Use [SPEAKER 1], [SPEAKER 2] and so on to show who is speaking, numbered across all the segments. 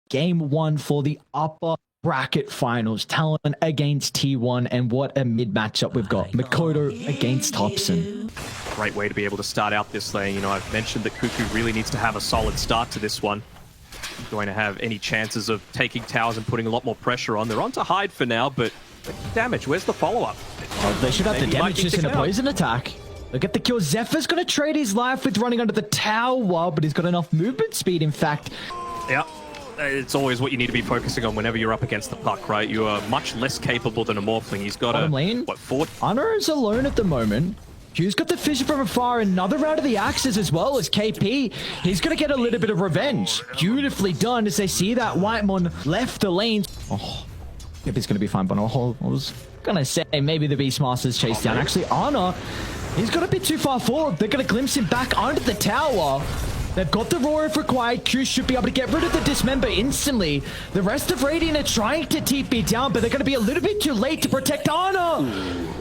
[SPEAKER 1] Game 1 for the upper bracket finals. Talon against T1, and what a mid matchup we've got. Makoto against Thompson.
[SPEAKER 2] Great way to be able to start out this lane. You know, I've mentioned that Cuckoo really needs to have a solid start to this one. Going to have any chances of taking towers and putting a lot more pressure on. They're on to hide for now, but damage, where's the follow-up?
[SPEAKER 1] Oh, they should have the damage just in a poison attack. Look at the kill. Zephyr's going to trade his life with running under the tower, but he's got enough movement speed, in fact.
[SPEAKER 2] Yeah, it's always what you need to be focusing on whenever you're up against the puck, right? You are much less capable than a Morphling. He's got
[SPEAKER 1] bottom lane.
[SPEAKER 2] What, 4?
[SPEAKER 1] Honor is alone at the moment. Q's got the fissure from afar. Another round of the axes as well as KP. He's going to get a little bit of revenge. Beautifully done as they see that Whitemon left the lane. Oh, KP's going to be fine, but I was going to say maybe the Beastmaster's chase down. Actually, Honor, he's got a bit too far forward. They're going to glimpse him back under the tower. They've got the roar if required. Q should be able to get rid of the dismember instantly. The rest of Radiant are trying to TP down, but they're going to be a little bit too late to protect Honor.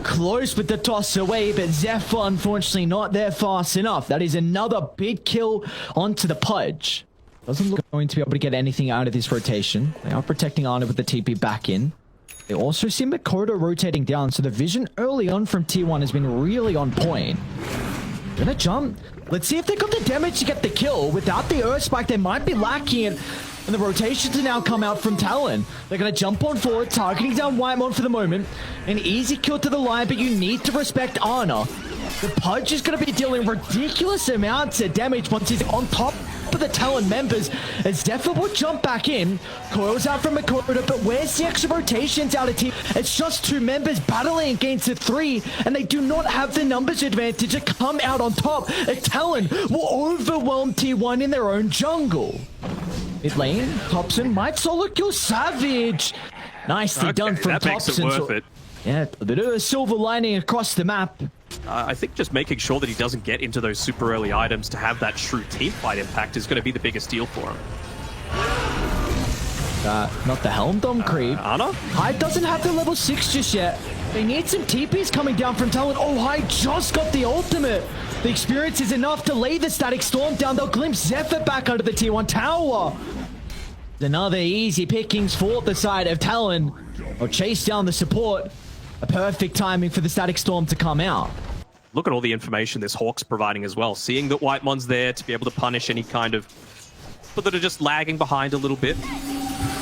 [SPEAKER 1] Close with the toss away, but Zephyr unfortunately not there fast enough. That is another big kill onto the Pudge. Doesn't look going to be able to get anything out of this rotation. They are protecting Honor with the TP back in. They also see Makoto rotating down, so the vision early on from T1 has been really on point. Gonna jump. Let's see if they got the damage to get the kill. Without the Earth Spike, they might be lacking it. And the rotations now come out from Talon. They're going to jump on forward, targeting down Whitemon for the moment. An easy kill to the line, but you need to respect Honor. The Pudge is going to be dealing ridiculous amounts of damage once he's on top of the Talon members. As Zephyr will jump back in. Coils out from Makoto, but where's the extra rotations out of team? It's just 2 members battling against the 3, and they do not have the numbers advantage to come out on top. Talon will overwhelm T1 in their own jungle. Mid lane, Thompson might solo kill Savage. Nicely done from Thompson.
[SPEAKER 2] That makes it worth it.
[SPEAKER 1] Yeah, a bit of a silver lining across the map.
[SPEAKER 2] I think just making sure that he doesn't get into those super early items to have that true teamfight impact is going to be the biggest deal for him.
[SPEAKER 1] Not the Helm Dome creep.
[SPEAKER 2] Anna?
[SPEAKER 1] Hyde doesn't have the level 6 just yet. They need some TPs coming down from Talon. Oh, Hyde just got the ultimate. The experience is enough to lay the static storm down. They'll glimpse Zephyr back under the T1 tower. Another easy pickings for the side of Talon. Or chase down the support. A perfect timing for the static storm to come out.
[SPEAKER 2] Look at all the information this Hawk's providing as well. Seeing that Whitemon's there to be able to punish any kind of... but that are just lagging behind a little bit.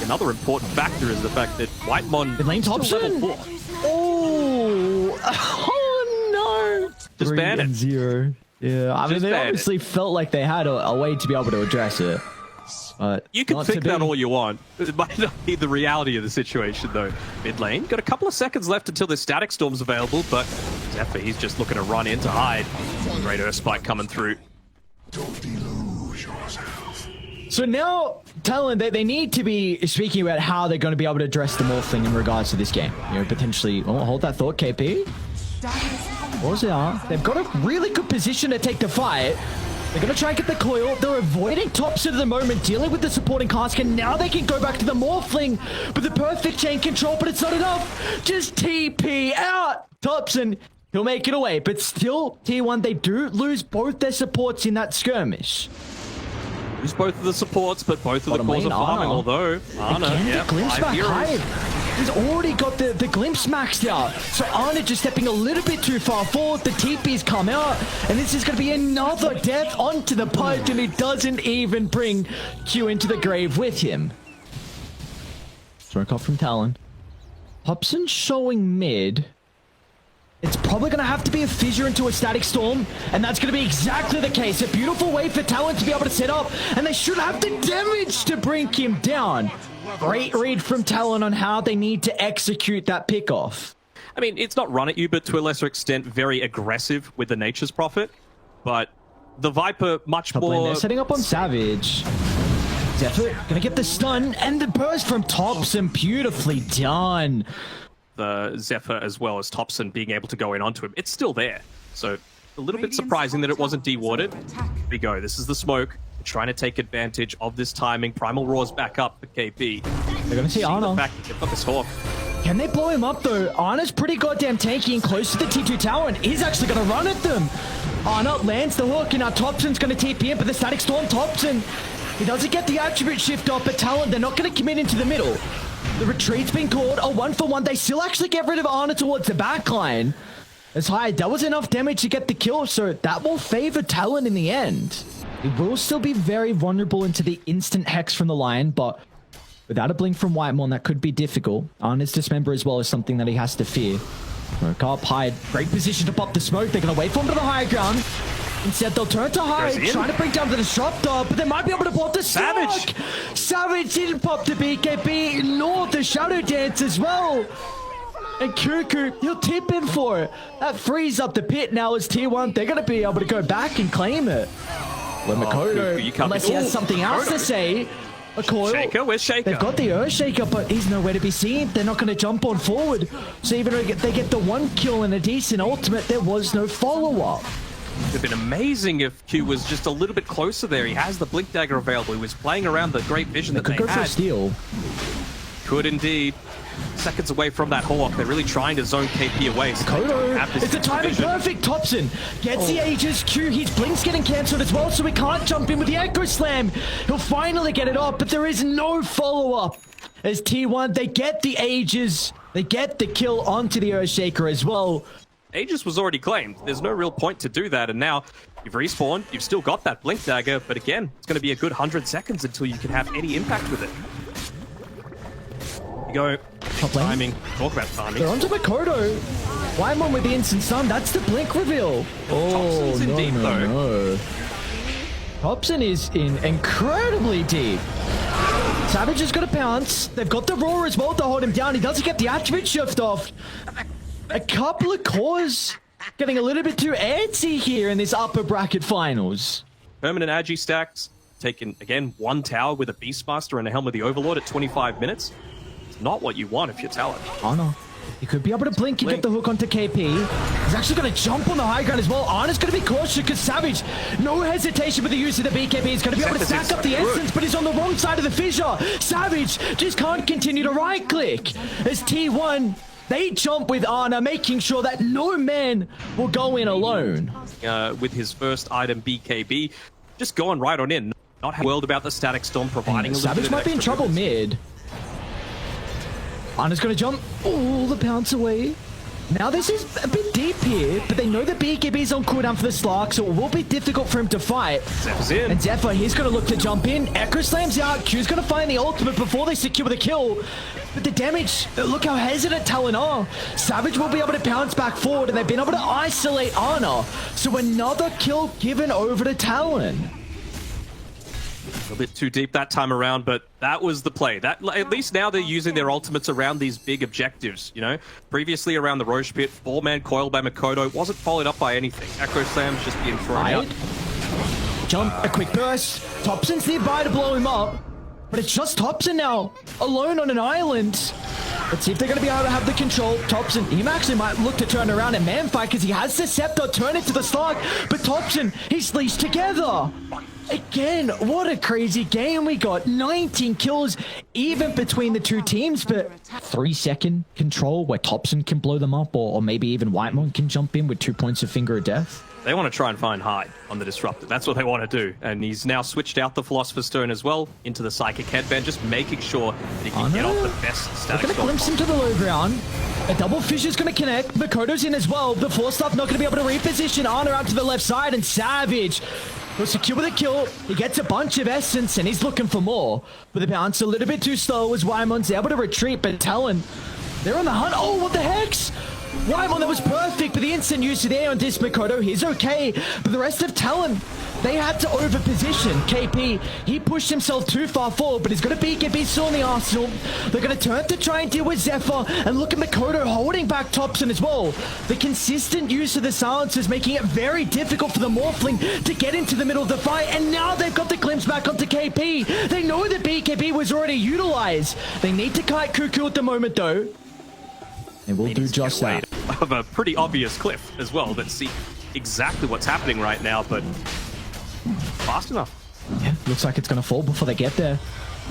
[SPEAKER 2] Another important factor is the fact that Whitemon
[SPEAKER 1] is lane Thompson.
[SPEAKER 2] Level 4.
[SPEAKER 1] Oh no!
[SPEAKER 2] Just ban it.
[SPEAKER 1] 0. Yeah, I mean they obviously felt like they had a way to be able to address it.
[SPEAKER 2] You can think that all you want. It might not be the reality of the situation, though. Mid lane, got a couple of seconds left until the static storm's available, but Zephyr, he's just looking to run in to hide. Great Earth Spike coming through.
[SPEAKER 3] Don't delude yourself.
[SPEAKER 1] So now, Talon, they need to be speaking about how they're going to be able to address the Morphling in regards to this game. You know, potentially... Oh, hold that thought, KP. They've got a really good position to take the fight. They're going to try and get the coil. They're avoiding Thompson at the moment, dealing with the supporting cask, and now they can go back to the Morphling with the perfect chain control, but it's not enough. Just TP out. Thompson, he'll make it away, but still, T1, they do lose both their supports in that skirmish.
[SPEAKER 2] Lose both of the supports, but both of the cores of farming, although Anna,
[SPEAKER 1] yeah, glimpse back high. He's already got the glimpse maxed out. So Arna just stepping a little bit too far forward. The TP's come out. And this is going to be another death onto the Pudge. And he doesn't even bring Q into the grave with him. Smoke off from Talon. Hobson showing mid. It's probably going to have to be a fissure into a static storm. And that's going to be exactly the case. A beautiful way for Talon to be able to set up. And they should have the damage to bring him down. Great read from Talon on how they need to execute that pickoff.
[SPEAKER 2] I mean, it's not run at you, but to a lesser extent, very aggressive with the Nature's Prophet. But the Viper, much more...
[SPEAKER 1] They're setting up on Savage. Zephyr gonna get the stun, and the burst from Thompson. Beautifully done.
[SPEAKER 2] The Zephyr as well as Thompson being able to go in onto him. It's still there. So a little bit surprising that it wasn't dewarded. Here we go. This is the smoke. Trying to take advantage of this timing. Primal Roar's back up for KP.
[SPEAKER 1] They're going to see Arno.
[SPEAKER 2] The fact that they've got this Hawk.
[SPEAKER 1] Can they blow him up though? Arna's pretty goddamn tanky and close to the T2 tower, and he's actually going to run at them. Arna lands the hook, and now Thompson's going to TP in, but the static storm Thompson He doesn't get the attribute shift off, but Talon, they're not going to commit into the middle. The retreat's been called. A 1-for-1. They still actually get rid of Ana towards the backline. As high, that was enough damage to get the kill, so that will favor Talon in the end. It will still be very vulnerable into the instant hex from the Lion, but without a blink from Whitemon, that could be difficult. Ana's dismember as well is something that he has to fear. Smoke up, Hyde. Great position to pop the smoke. They're going to wait for him to the high ground. Instead, they'll turn to Hyde, trying to bring down the Disruptor, but they might be able to pop the Savage. Savage didn't pop the BKB, nor the Shadow Dance as well. And Cuckoo, he'll tip in for it. That frees up the pit now as T1. They're going to be able to go back and claim it. Well, Makoto, unless he has something else to say. A coil.
[SPEAKER 2] Shaker, where's Shaker?
[SPEAKER 1] They've got the Earthshaker, but he's nowhere to be seen. They're not going to jump on forward. So even though they get the 1 kill and a decent ultimate, there was no follow-up.
[SPEAKER 2] It would have been amazing if Q was just a little bit closer there. He has the Blink Dagger available. He was playing around the great vision that they
[SPEAKER 1] could go for a steal.
[SPEAKER 2] Could indeed. Seconds away from that Hawk. They're really trying to zone KP away. So
[SPEAKER 1] Kodo, it's the timing perfect. Thompson gets the Aegis. Q, his Blink's getting cancelled as well, so he can't jump in with the Echo Slam. He'll finally get it off, but there is no follow-up. As T1, they get the Aegis. They get the kill onto the Earthshaker as well.
[SPEAKER 2] Aegis was already claimed. There's no real point to do that, and now you've respawned. You've still got that Blink Dagger, but again, it's going to be a good 100 seconds until you can have any impact with it. You go. Timing. Talk about timing.
[SPEAKER 1] They're onto Makoto. Whitemon with the instant stun. That's the blink reveal.
[SPEAKER 2] Thompson's in deep, though.
[SPEAKER 1] No. Thompson is in incredibly deep. Savage has got a pounce. They've got the roar as well to hold him down. He doesn't get the attribute shift off. A couple of cores getting a little bit too antsy here in this upper bracket finals.
[SPEAKER 2] Permanent Agi stacks. Taking, again, 1 tower with a Beastmaster and a Helm of the Overlord at 25 minutes. Not what you want if you're Talon.
[SPEAKER 1] Oh no. He could be able to blink and get the hook onto KP. He's actually going to jump on the high ground as well. Ana's going to be cautious because Savage, no hesitation with the use of the BKB. He's going to be able to stack up the essence, but he's on the wrong side of the fissure. Savage just can't continue to right click. As T1, they jump with Ana, making sure that no man will go in alone.
[SPEAKER 2] With his first item BKB, just going right on in. Not world about the Static Storm providing a little
[SPEAKER 1] Savage
[SPEAKER 2] bit
[SPEAKER 1] might be in trouble mid. Ana's going to jump. Oh, the pounce away. Now this is a bit deep here, but they know the BKB is on cooldown for the Slark, so it will be difficult for him to fight.
[SPEAKER 2] Zeph's in.
[SPEAKER 1] And Zephyr, he's going to look to jump in. Echo Slam's out. Q's going to find the ultimate before they secure the kill. But the damage, look how hesitant Talon are. Savage will be able to pounce back forward, and they've been able to isolate Ana. So another kill given over to Talon.
[SPEAKER 2] A bit too deep that time around, but that was the play. That at least now they're using their ultimates around these big objectives, you know? Previously around the Roche Pit, 4-man coil by Makoto wasn't followed up by anything. Echo Slam's just being thrown out.
[SPEAKER 1] Jump, a quick burst. Thompson's nearby to blow him up, but it's just Thompson now, alone on an island. Let's see if they're going to be able to have the control. Thompson, he actually might look to turn around and man fight because he has the scepter, turn it to the Slark, but Thompson, he's leashed together. Again, what a crazy game we got. 19 kills even between the two teams, but 3-second control where Thompson can blow them up, or maybe even Whitemon can jump in with 2 points of Finger of Death.
[SPEAKER 2] They want to try and find Hyde on the Disruptor. That's what they want to do. And he's now switched out the Philosopher's Stone as well into the Psychic Headband, just making sure that he can get off the best static.
[SPEAKER 1] They're going to glimpse him to the low ground. A double fissure's going to connect. Makoto's in as well. The Force Staff not going to be able to reposition Ana out to the left side, and Savage will secure the kill. He gets a bunch of essence, and he's looking for more. But the bounce a little bit too slow as Whitemon's able to retreat, but Talon, they're on the hunt. Oh, what the hex? Whitemon, that was perfect, but the instant use there on this Makoto, he's okay. But the rest of Talon, they had to overposition. KP, he pushed himself too far forward, but he's got a BKB still in the arsenal. They're going to turn to try and deal with Zephyr, and look at Makoto holding back Thompson as well. The consistent use of the silencers making it very difficult for the Morphling to get into the middle of the fight, and now they've got the glimpse back onto KP. They know that BKB was already utilized. They need to kite Cuckoo at the moment, though. And we'll do just that.
[SPEAKER 2] Of a pretty obvious cliff as well that see exactly what's happening right now, but fast enough.
[SPEAKER 1] Yeah, looks like it's going to fall before they get there.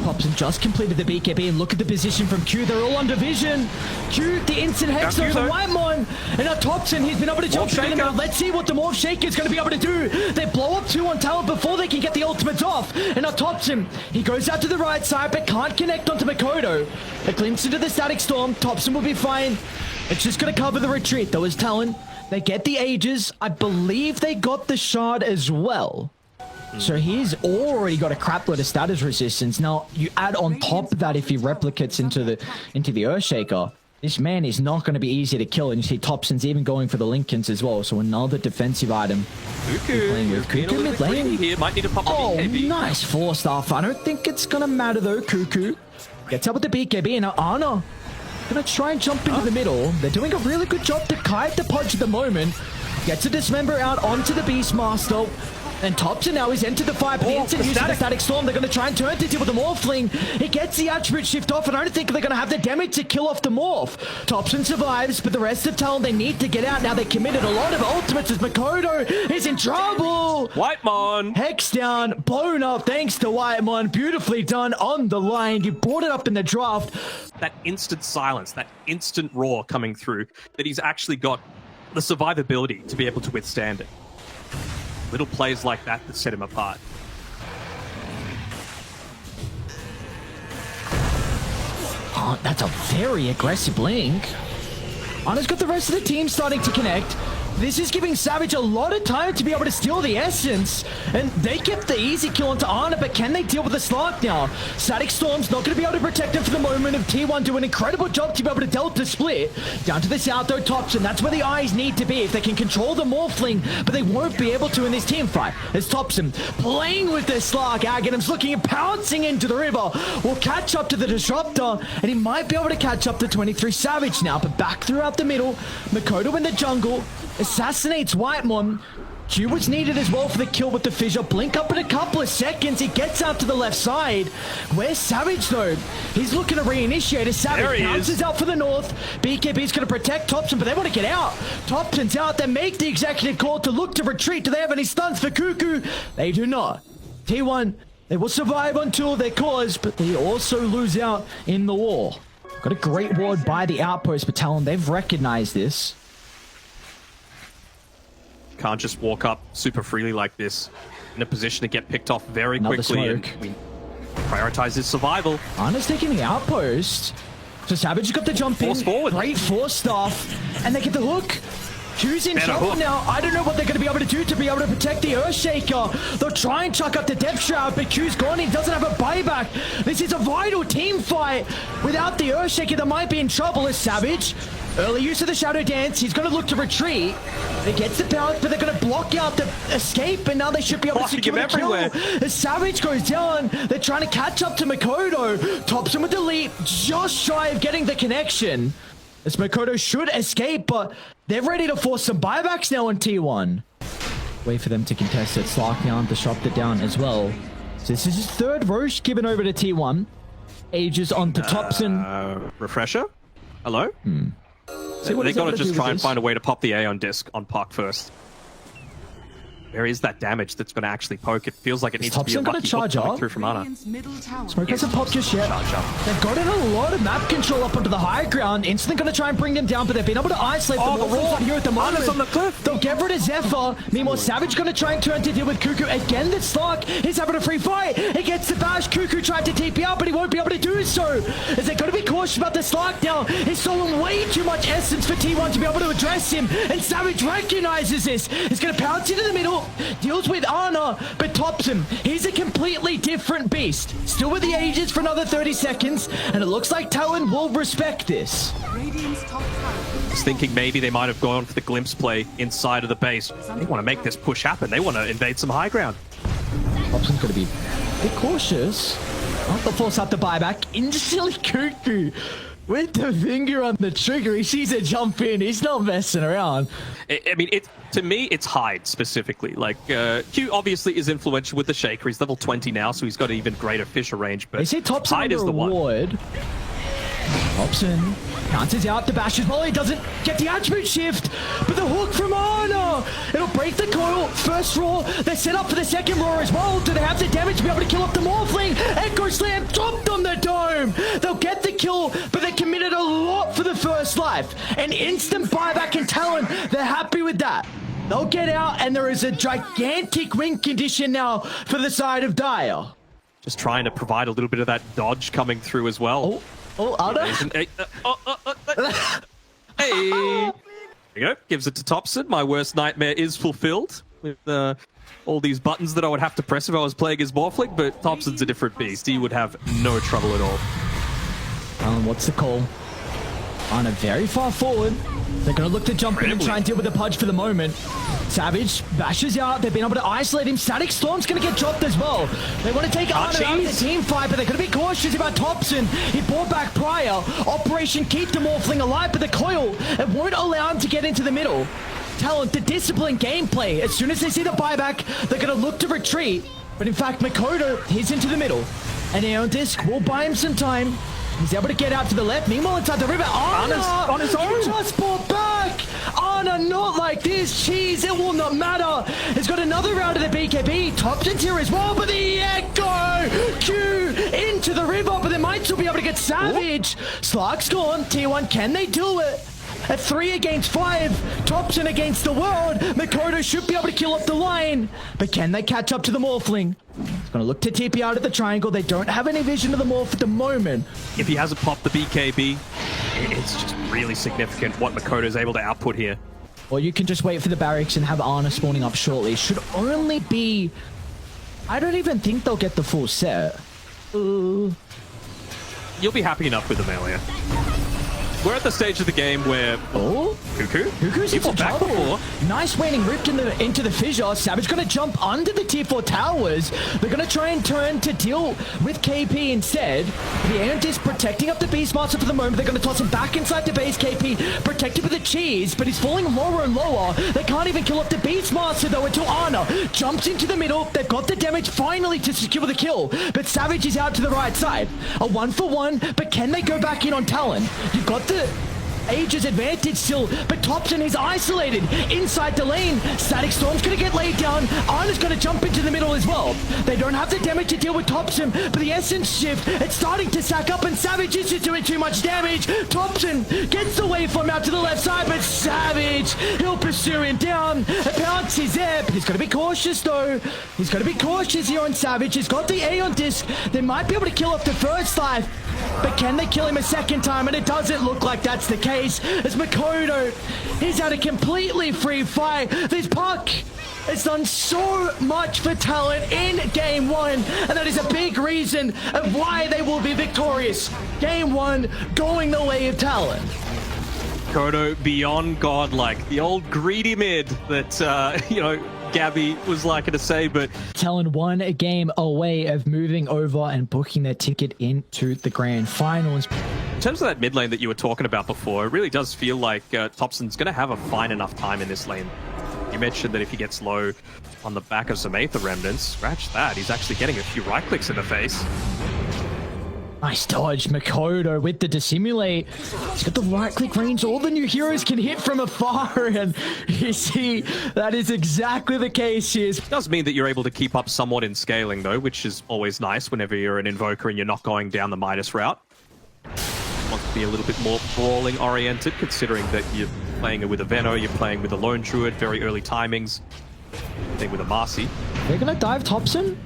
[SPEAKER 1] Thompson just completed the BKB, and look at the position from Q. They're all under vision. Q, the instant hex over the Whitemon. And now Thompson, he's been able to jump straight in the middle. Let's see what the Morph Shaker is going to be able to do. They blow up 2 on Talon before they can get the ultimates off. And now Thompson, he goes out to the right side, but can't connect onto Makoto. A glimpse into the Static Storm. Thompson will be fine. It's just going to cover the retreat, though, as Talon. They get the Aegis. I believe they got the Shard as well. So he's already got a crap load of status resistance. Now, you add on top of that if he replicates into the Earthshaker. This man is not going to be easy to kill. And you see Thompson's even going for the Lincolns as well. So another defensive item. Cuckoo mid lane.
[SPEAKER 2] Here might need to pop
[SPEAKER 1] Oh,
[SPEAKER 2] BKB.
[SPEAKER 1] nice 4-star. I don't think it's going to matter though. Cuckoo gets up with the BKB. And now Ana going to try and jump into the middle. They're doing a really good job to kite the punch at the moment. Gets a Dismember out onto the Beastmaster. And Thompson now is entered the fight, but the instant use of the Static Storm, they're going to try and turn to deal with the Morphling. It gets the attribute shift off, and I don't think they're going to have the damage to kill off the Morph. Thompson survives, but the rest of Talon, they need to get out. Now they committed a lot of ultimates as Makoto is in trouble.
[SPEAKER 2] Whitemon.
[SPEAKER 1] Hex down, blown up, thanks to Whitemon. Beautifully done on the line. You brought it up in the draft.
[SPEAKER 2] That instant silence, that instant roar coming through, that he's actually got the survivability to be able to withstand it. Little plays like that that set him apart.
[SPEAKER 1] Oh, that's a very aggressive blink. Ana's got the rest of the team starting to connect. This is giving Savage a lot of time to be able to steal the essence. And they get the easy kill onto Ana, but can they deal with the Slark now? Static Storm's not going to be able to protect him for the moment. Of T1 do an incredible job to be able to Delta split. Down to the south though, Thompson. That's where the eyes need to be if they can control the Morphling, but they won't be able to in this team fight. As Thompson playing with the Slark. Aghanim's looking and pouncing into the river. Will catch up to the Disruptor, and he might be able to catch up to 23 Savage now, but back throughout the middle. Makoto in the jungle. Assassinates Whitemon. Q was needed as well for the kill with the fissure. Blink up in a couple of seconds. He gets out to the left side. Where's Savage though? He's looking to reinitiate as Savage bounces out for the north. BKB's going to protect Thompson, but they want to get out. Thompson's out. They make the executive call to look to retreat. Do they have any stuns for Cuckoo? They do not. T1, they will survive until their cause, but they also lose out in the war. Got a great ward by the Outpost, but Talon, they've recognized this.
[SPEAKER 2] Can't just walk up super freely like this. In a position to get picked off very quickly. And we prioritize his survival.
[SPEAKER 1] Ana's taking the Outpost. So Savage has got the jump in.
[SPEAKER 2] Forward.
[SPEAKER 1] Great force stuff. And they get the hook. Q's in trouble now. I don't know what they're going to be able to do to be able to protect the Earthshaker. They'll try and chuck up the Depth Shroud, but Q's gone. He doesn't have a buyback. This is a vital team fight. Without the Earthshaker, they might be in trouble as Savage. Early use of the Shadow Dance. He's going to look to retreat. It gets the bounce, but they're going to block out the escape, and now they should be able to secure the kill. As Savage goes down, they're trying to catch up to Makoto. Thompson with the leap, just shy of getting the connection. As Makoto should escape, but they're ready to force some buybacks now on T1. Wait for them to contest it. Slark now disrupted down as well. So this is his third Roche given over to T1. Aegis onto Thompson.
[SPEAKER 2] Refresher? Hello? They got to just try and find a way to pop the A on disc on Park first. Where is that damage that's going to actually poke? It feels like it needs to be a lucky hook coming through from Ana.
[SPEAKER 1] Smoke hasn't popped just yet. They've got in a lot of map control up onto the high ground. Instantly going to try and bring them down, but they've been able to isolate them all here at the moment.
[SPEAKER 2] Ana's on the cliff.
[SPEAKER 1] They'll get rid of Zephyr. Meanwhile, Savage going to try and turn to deal with Cuckoo. Again, the Slark is having a free fight. He gets the bash. Cuckoo tried to TP out, but he won't be able to do so. As they're going to be cautious about the Slark now. He's stolen way too much essence for T1 to be able to address him. And Savage recognizes this. He's going to pounce into the middle. Deals with Ana, but Thompson, he's a completely different beast. Still with the Aegis for another 30 seconds, and it looks like Talon will respect this.
[SPEAKER 2] I was thinking maybe they might have gone for the glimpse play inside of the base. They want to make this push happen. They want to invade some high ground.
[SPEAKER 1] Thompson's going to be a bit cautious. They'll force out the buyback. Instantly Cuckoo with the finger on the trigger. He sees it jump in. He's not messing around.
[SPEAKER 2] I mean, to me, it's Hyde specifically. Like, Q obviously is influential with the Shaker. He's level 20 now, so he's got even greater Fisher range. But
[SPEAKER 1] they say Thompson
[SPEAKER 2] Hyde is the one.
[SPEAKER 1] Hobson bounces out the Bash's volley, doesn't get the attribute shift, but the hook from Ana, it'll break the coil. First roar, they're set up for the second roar as well. Do they have the damage to be able to kill off the Morphling? Echo Slam dropped on the dome. They'll get the kill, but they committed a lot for the first life. An instant buyback in Talon, they're happy with that. They'll get out, and there is a gigantic win condition now for the side of Dire.
[SPEAKER 2] Just trying to provide a little bit of that dodge coming through as well.
[SPEAKER 1] Ana?
[SPEAKER 2] Hey. There you go. Gives it to Topson. My worst nightmare is fulfilled with all these buttons that I would have to press if I was playing as Morphling, but Topson's a different beast. He would have no trouble at all.
[SPEAKER 1] What's the call? Ana very far forward. They're going to look to jump in and try and deal with the Pudge for the moment. Savage bashes out. They've been able to isolate him. Static Storm's going to get dropped as well. They want to take Ana out of the team fight, but they're going to be cautious about Topson. He brought back prior. Operation keep the Morphling alive, but the coil, it won't allow him to get into the middle. Talon, the disciplined gameplay. As soon as they see the buyback, they're going to look to retreat. But in fact, Makoto, he's into the middle. And Aeon Disc will buy him some time. He's able to get out to the left. Meanwhile, inside the river, Ana
[SPEAKER 2] on his own.
[SPEAKER 1] Just brought back. Ana, not like this. Jeez, it will not matter. He's got another round of the BKB. Topson's here as well, but the Echo Q into the river, but they might still be able to get Savage. Slark's gone. T1, can they do it? At 3 against 5, Topson against the world. Makoto should be able to kill off the line, but can they catch up to the Morphling? He's going to look to TP out of the triangle. They don't have any vision of the Morph at the moment.
[SPEAKER 2] If he hasn't popped the BKB, it's just really significant what Makoto's able to output here.
[SPEAKER 1] Or you can just wait for the barracks and have Ana spawning up shortly. Should only be... I don't even think they'll get the full set.
[SPEAKER 2] You'll be happy enough with them earlier. We're at the stage of the game where... Cuckoo's
[SPEAKER 1] into
[SPEAKER 2] back
[SPEAKER 1] trouble.
[SPEAKER 2] before.
[SPEAKER 1] Nice waning ripped into the fissure. Savage going to jump under the tier 4 towers. They're going to try and turn to deal with KP instead. The Aeon Disc protecting up the Beastmaster for the moment. They're going to toss him back inside the base. KP protected with the cheese, but he's falling lower and lower. They can't even kill off the Beastmaster though until Ana jumps into the middle. They've got the damage finally to secure the kill, but Savage is out to the right side. A 1-for-1, but can they go back in on Talon? You've got the Age's advantage still, but Topson is isolated inside the lane. Static Storm's gonna get laid down. Ana's gonna jump into the middle as well. They don't have the damage to deal with Topson, but the Essence shift, it's starting to stack up, and Savage is just doing too much damage. Topson gets the waveform out to the left side, but Savage, he'll pursue him down. A bounce is there, but he's gotta be cautious though. He's gotta be cautious here on Savage. He's got the Aeon Disc. They might be able to kill off the first life, but can they kill him a second time? And it doesn't look like that's the case, as Makoto, he's had a completely free fight. This puck has done so much for Talon in Game 1, and that is a big reason of why they will be victorious. Game 1 going the way of Talon.
[SPEAKER 2] Makoto beyond godlike. The old greedy mid that, Gabby was liking to say, but...
[SPEAKER 1] Talon won a game away of moving over and booking their ticket into the grand finals.
[SPEAKER 2] In terms of that mid lane that you were talking about before, it really does feel like Topson's going to have a fine enough time in this lane. You mentioned that if he gets low on the back of some Aether Remnants, scratch that, he's actually getting a few right clicks in the face.
[SPEAKER 1] Nice dodge, Makoto with the dissimulate. He's got the right click range. All the new heroes can hit from afar, and you see that is exactly the case here.
[SPEAKER 2] It does mean that you're able to keep up somewhat in scaling though, which is always nice whenever you're an Invoker and you're not going down the Midas route. Wants to be a little bit more brawling oriented, considering that you're playing with a Veno, you're playing with a Lone Druid, very early timings. Thing with a Marcy.
[SPEAKER 1] They're gonna dive Topson.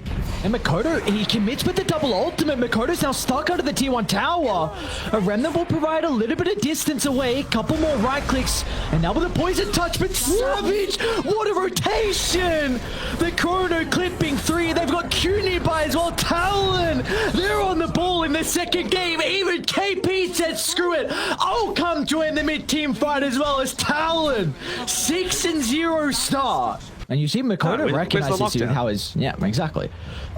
[SPEAKER 1] And Makoto, he commits with the double ultimate. Makoto's now stuck under the tier 1 tower. A Remnant will provide a little bit of distance away. Couple more right clicks. And now with a poison touch, but Savage, what a rotation! The Chrono clipping 3. They've got Q nearby as well. Talon, they're on the ball in the second game. Even KP said, screw it, I'll come join the mid-team fight as well as Talon. 6-0 start. And you see Makoto recognizes you how his... Yeah, exactly.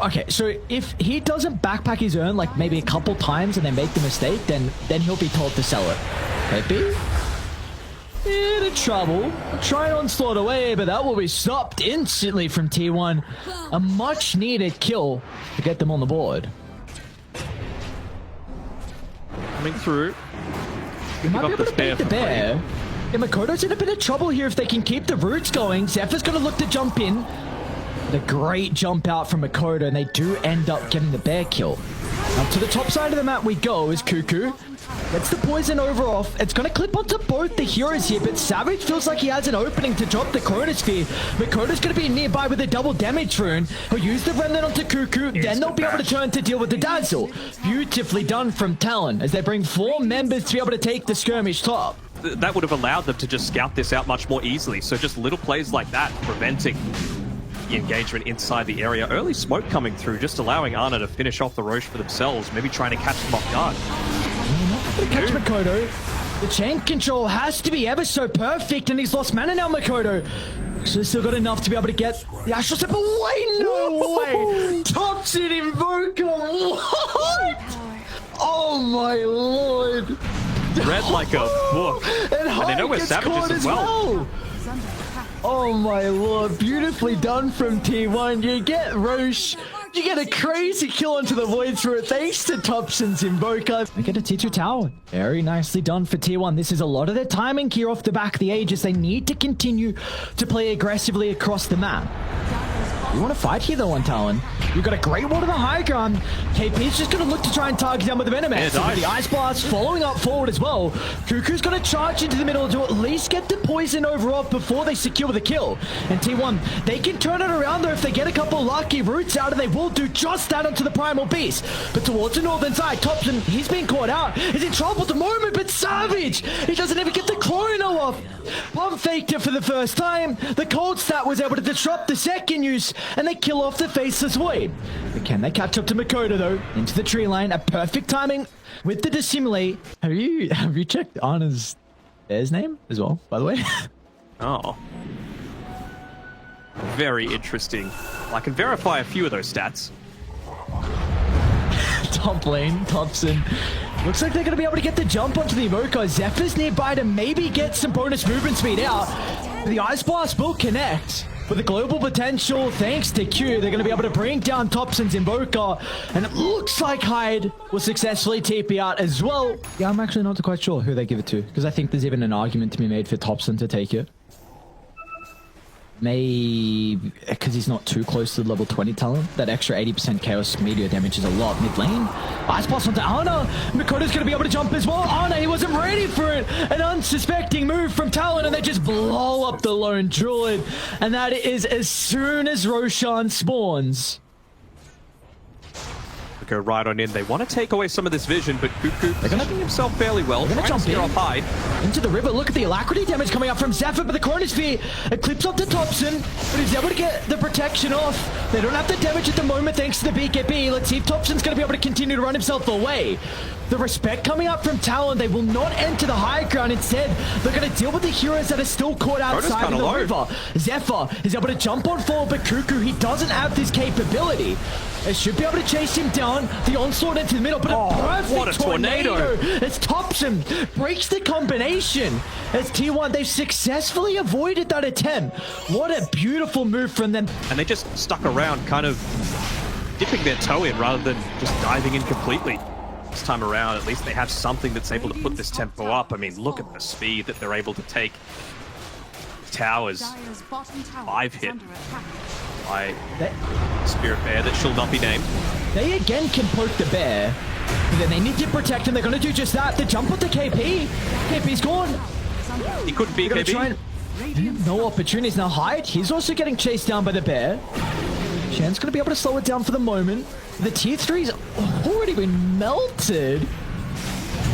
[SPEAKER 1] Okay, so if he doesn't backpack his urn like maybe a couple times and then make the mistake, then he'll be told to sell it. KP? In trouble. Try and onslaught away, but that will be stopped instantly from T1. A much needed kill to get them on the board.
[SPEAKER 2] coming through.
[SPEAKER 1] You might be
[SPEAKER 2] Got
[SPEAKER 1] able to beat the bear. Yeah, Makoto's in a bit of trouble here if they can keep the roots going. Zephyr's going to look to jump in. The great jump out from Makoto, and they do end up getting the bear kill. Now to the top side of the map we go is Cuckoo. Gets the poison over off. It's going to clip onto both the heroes here, but Savage feels like he has an opening to drop the Chronosphere. Makoto's going to be nearby with a double damage rune. He'll use the Remnant onto Cuckoo, then they'll be able to turn to deal with the Dazzle. Beautifully done from Talon as they bring 4 members to be able to take the skirmish top.
[SPEAKER 2] That would have allowed them to just scout this out much more easily. So just little plays like that preventing the engagement inside the area. Early smoke coming through, just allowing Ana to finish off the Roche for themselves, maybe trying to catch them off guard.
[SPEAKER 1] Catch Makoto. The chain control has to be ever so perfect, and he's lost mana now, Makoto. So he's still got enough to be able to get the Astral Step away. No way! Thompson Invoker. What? Oh my lord!
[SPEAKER 2] Read like a book. And they know where Savage is as well.
[SPEAKER 1] Oh my lord, beautifully done from T1. You get Roche, you get a crazy kill onto the Void through it thanks to Thompson's Invoker. They get a T2 tower. Very nicely done for T1. This is a lot of their timing here off the back of the Aegis. They need to continue to play aggressively across the map. You want to fight here though on Talon. You've got a great wall to the high ground. KP's just going to look to try and target down with the Venomax.
[SPEAKER 2] Yeah,
[SPEAKER 1] the Ice Blast following up forward as well. Cuckoo's going to charge into the middle to at least get the poison over off before they secure the kill. And T1, they can turn it around though if they get a couple lucky roots out, and they will do just that onto the Primal Beast. But towards the northern side, Thompson, he's being caught out. He's in trouble at the moment, but Savage, he doesn't even get the chrono off. Pump faked it for the first time. The cold stat was able to disrupt the second use, and they kill off the Faceless Void. But can they catch up to Makoto though? Into the tree line, a perfect timing with the Dissimulate. Have you checked Ana's bear's name as well, by the way?
[SPEAKER 2] Oh. Very interesting. I can verify a few of those stats.
[SPEAKER 1] Top lane, Thompson. Looks like they're going to be able to get the jump onto the Evoker. Zephyr's nearby to maybe get some bonus movement speed out. But the Ice Blast will connect. With the global potential, thanks to Q, they're going to be able to bring down Thompson's Invoker. And it looks like Hyde will successfully TP out as well. Yeah, I'm actually not quite sure who they give it to, because I think there's even an argument to be made for Thompson to take it. Maybe because he's not too close to the level 20 talent. That extra 80% chaos meteor damage is a lot. Mid lane, Ice Blast onto Ana. Makoto's going to be able to jump as well. Ana, he wasn't ready for it. An unsuspecting move from Talon, and they just blow up the lone druid. And that is as soon as Roshan spawns.
[SPEAKER 2] Go right on in. They want to take away some of this vision, but Cuckoo positioning himself fairly well.
[SPEAKER 1] They're going to jump in
[SPEAKER 2] off Hyde.
[SPEAKER 1] Into the river. Look at the alacrity damage coming up from Zephyr, but the Chronosphere eclipse up to Thompson, but he's able to get the protection off. They don't have the damage at the moment thanks to the BKB. Let's see if Thompson's going to be able to continue to run himself away. The respect coming up from Talon. They will not enter the high ground. Instead, they're going to deal with the heroes that are still caught outside of the river. Zephyr is able to jump on forward, but Cuckoo, he doesn't have this capability. They should be able to chase him down. The onslaught into the middle, but a perfect
[SPEAKER 2] what a tornado.
[SPEAKER 1] As Thompson breaks the combination. As T1, they've successfully avoided that attempt. What a beautiful move from them.
[SPEAKER 2] And they just stuck around, kind of dipping their toe in rather than just diving in completely. This time around, at least they have something that's able to put this tempo up. I mean, look at the speed that they're able to take. Towers, 5 hit by Spirit Bear that shall not be named.
[SPEAKER 1] They again can poke the bear, but then they need to protect him. They're going to do just that. The jump with the KP. KP's gone.
[SPEAKER 2] He couldn't be KP.
[SPEAKER 1] No opportunities. Now Hyde, he's also getting chased down by the bear. Shan's going to be able to slow it down for the moment. The tier 3's already been melted.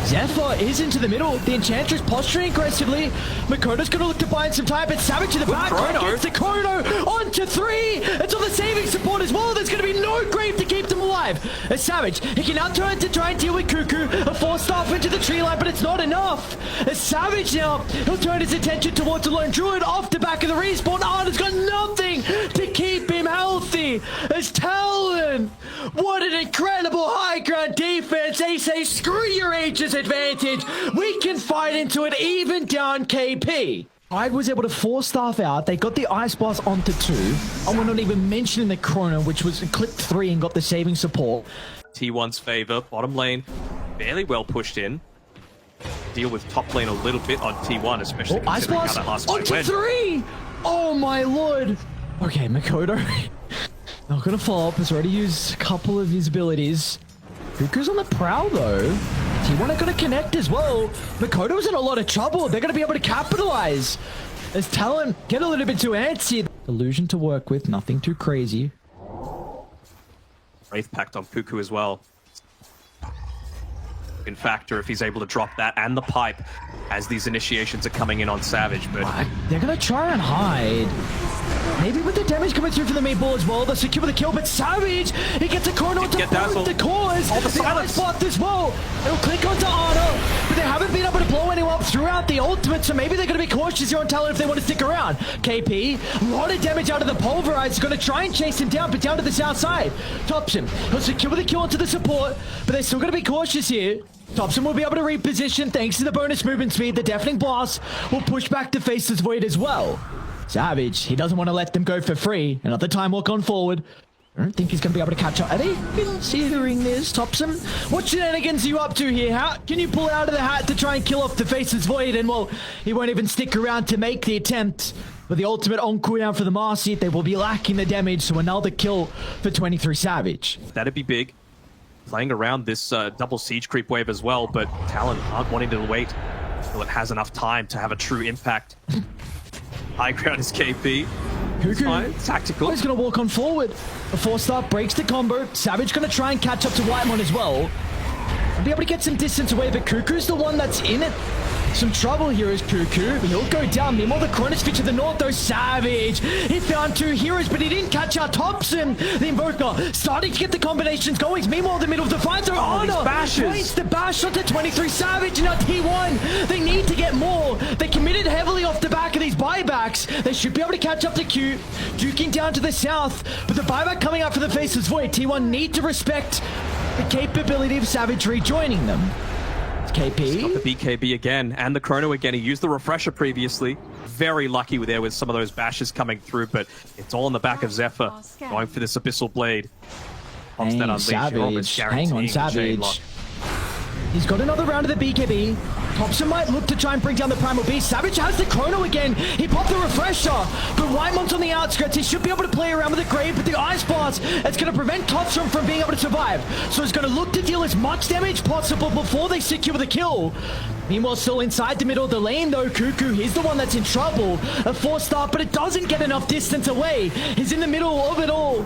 [SPEAKER 1] Zephyr is into the middle. The Enchantress posturing aggressively. Makoto's going to look to buy in some time, but Savage to the back. Gets the chrono onto 3. It's on the saving support as well. There's going to be no grave to keep them alive. As Savage, he can now turn to try and deal with Cuckoo. A force staff into the tree line, but it's not enough. As Savage now, he'll turn his attention towards the lone druid off the back of the respawn. Arna's got nothing to keep him healthy. As Talon, what an incredible high ground defense. They say, screw your ages advantage. We can fight into it even down KP. Hyde was able to force staff out. They got the Ice Blast onto 2. And we're not even mentioning the Chrono, which was clipped 3 and got the saving support.
[SPEAKER 2] T1's favor, bottom lane. Fairly well pushed in. Deal with top lane a little bit on T1, especially
[SPEAKER 1] Ice
[SPEAKER 2] considering how
[SPEAKER 1] Blast
[SPEAKER 2] that last fight
[SPEAKER 1] onto
[SPEAKER 2] went.
[SPEAKER 1] 3! Oh my lord! Okay, Makoto. Not gonna follow up. He's already used a couple of his abilities. Cuckoo's on the prowl though. T1 are gonna connect as well. Makoto's in a lot of trouble. They're gonna be able to capitalize. As Talon get a little bit too antsy. Illusion to work with, nothing too crazy.
[SPEAKER 2] Wraith Pact on Cuckoo as well. In factor if he's able to drop that and the pipe as these initiations are coming in on Savage, but
[SPEAKER 1] They're gonna try and hide. Maybe with the damage coming through from the main ball as well, they'll secure the kill, but Savage, he gets a chrono to find the cause. The Ice Blast as well. It'll click onto Ana, but they haven't been able to blow anyone up throughout the ultimate, so maybe they're gonna be cautious here on Talon if they want to stick around. KP, a lot of damage out of the Pulverize, gonna try and chase him down, but down to the south side. Thompson, he'll secure the kill onto the support, but they're still gonna be cautious here. Thompson will be able to reposition thanks to the bonus movement speed. The Deafening Blast will push back to Faceless Void as well. Savage, he doesn't want to let them go for free. Another time walk on forward. I don't think he's going to be able to catch up. Are they considering this, Thompson? What shenanigans are you up to here? How can you pull out of the hat to try and kill off the Faceless Void? And, well, he won't even stick around to make the attempt. With the ultimate on cooldown for the Marcy, they will be lacking the damage, so another kill for 23 Savage.
[SPEAKER 2] that'd be big. Playing around this double siege creep wave as well, but Talon aren't wanting to wait until it has enough time to have a true impact. High ground is KP.
[SPEAKER 1] Cuckoo.
[SPEAKER 2] Fine, tactical.
[SPEAKER 1] He's going to walk on forward. The 4-star breaks the combo. Savage going to try and catch up to Whitemon as well. And be able to get some distance away, but Cuckoo's the one that's in it. Some trouble here is Cuckoo. He'll go down. Meanwhile, the Chronosphere to the north, though. Savage. He found two heroes, but he didn't catch out Thompson. The Invoker starting to get the combinations going. Meanwhile, the middle of the fight, so Ana waits the bash onto 23 Savage. And now T1, they need to get more. They committed heavily off the back of these buybacks. They should be able to catch up to Q. Duking down to the south, but the buyback coming out for the Faceless Void. T1 need to respect the capability of Savage rejoining them. KP.
[SPEAKER 2] Got the BKB again, and the Chrono again. He used the Refresher previously. Very lucky there with some of those bashes coming through, but it's all on the back of Zephyr. Going for this Abyssal Blade.
[SPEAKER 1] Hang on, Savage. He's got another round of the BKB. Thompson might look to try and bring down the Primal Beast. Savage has the Chrono again. He popped the Refresher, but Whitemon's on the outskirts. He should be able to play around with the Grave, but the Ice Blast, it's going to prevent Thompson from being able to survive. So he's going to look to deal as much damage possible before they secure the kill. Meanwhile, still inside the middle of the lane, though, Cuckoo, he's the one that's in trouble. A 4-star, but it doesn't get enough distance away. He's in the middle of it all.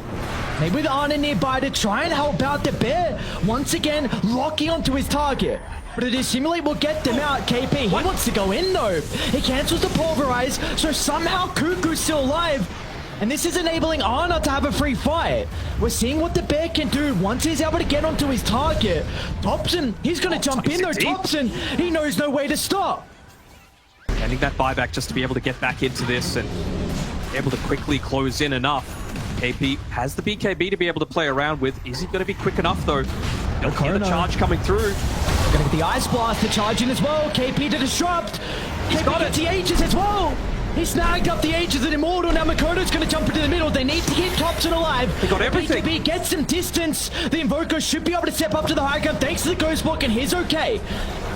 [SPEAKER 1] Maybe with Ana nearby to try and help out the bear. Once again, locking onto his target. But the Dissimulate will get them out. KP, he wants to go in though. He cancels the Pulverize, so somehow Cuckoo's still alive. And this is enabling Ana to have a free fight. We're seeing what the bear can do once he's able to get onto his target. Thompson, he's going to jump in though. Thompson, he knows no way to stop.
[SPEAKER 2] Ending that buyback just to be able to get back into this and able to quickly close in enough. KP has the BKB to be able to play around with. Is he going to be quick enough though? Don't hear the charge coming through.
[SPEAKER 1] Gonna get the Ice Blast to charge in as well. KP to disrupt. He's got it. The Aegis as well. He snagged up the Aegis and Immortal. Now Makoto's gonna jump into the middle. They need to keep Thompson alive.
[SPEAKER 2] They got everything.
[SPEAKER 1] BKB gets some distance. The Invoker should be able to step up to the high ground thanks to the Ghost Block, and he's okay.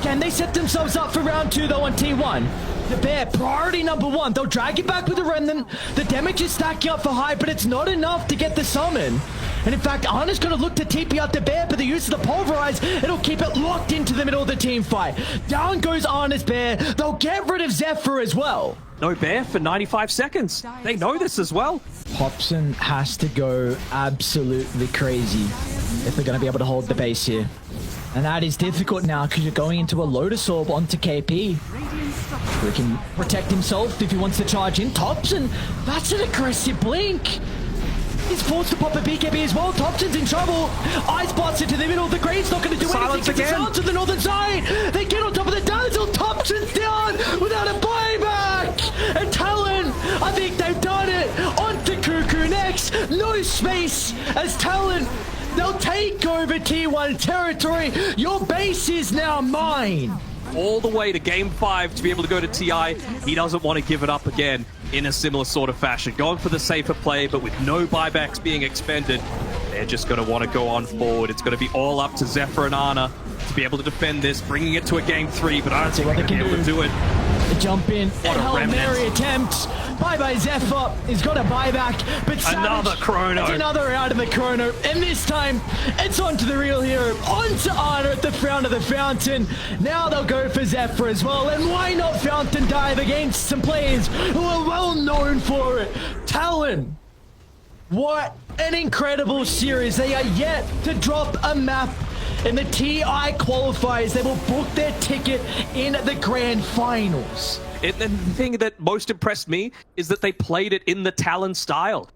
[SPEAKER 1] Can they set themselves up for round 2 though on T1? The bear, priority number 1. They'll drag it back with the Remnant. The damage is stacking up for high, but it's not enough to get the summon. And in fact, Ana's going to look to TP out the bear, but the use of the Pulverize, it'll keep it locked into the middle of the team fight. Down goes Ana's bear. They'll get rid of Zephyr as well.
[SPEAKER 2] No bear for 95 seconds. They know this as well.
[SPEAKER 1] Hobson has to go absolutely crazy if they're going to be able to hold the base here. And that is difficult now because you're going into a Lotus Orb onto KP. Who can protect himself if he wants to charge in. Thompson, that's an aggressive blink. He's forced to pop a BKB as well. Thompson's in trouble. Ice Blast into the middle. The Grave's not going to do anything. It's silence to the northern side. They get on top of the Dazzle. Thompson's down without a buyback. And Talon, I think they've done it. On to Cuckoo next. No space as Talon, they'll take over T1 territory. Your base is now mine.
[SPEAKER 2] All the way to game 5 to be able to go to TI. He doesn't want to give it up again in a similar sort of fashion. Going for the safer play, but with no buybacks being expended. They're just going to want to go on forward. It's going to be all up to Zephyr and Ana to be able to defend this, bringing it to a game 3, but I don't think they're going to be able to do it.
[SPEAKER 1] Jump in,
[SPEAKER 2] What a
[SPEAKER 1] Hail
[SPEAKER 2] remnant.
[SPEAKER 1] Mary attempt. Bye-bye Zephyr. He's got a buyback, but Savage,
[SPEAKER 2] Another chrono.
[SPEAKER 1] it's another out of the chrono, and this time it's onto the real hero, onto Ana at the front of the fountain. Now they'll go for Zephyr as well, and why not Fountain dive against some players who are well known for it? Talon. What an incredible series. They are yet to drop a map in the TI qualifiers. They will book their ticket in the grand finals.
[SPEAKER 2] And the thing that most impressed me is that they played it in the Talon style.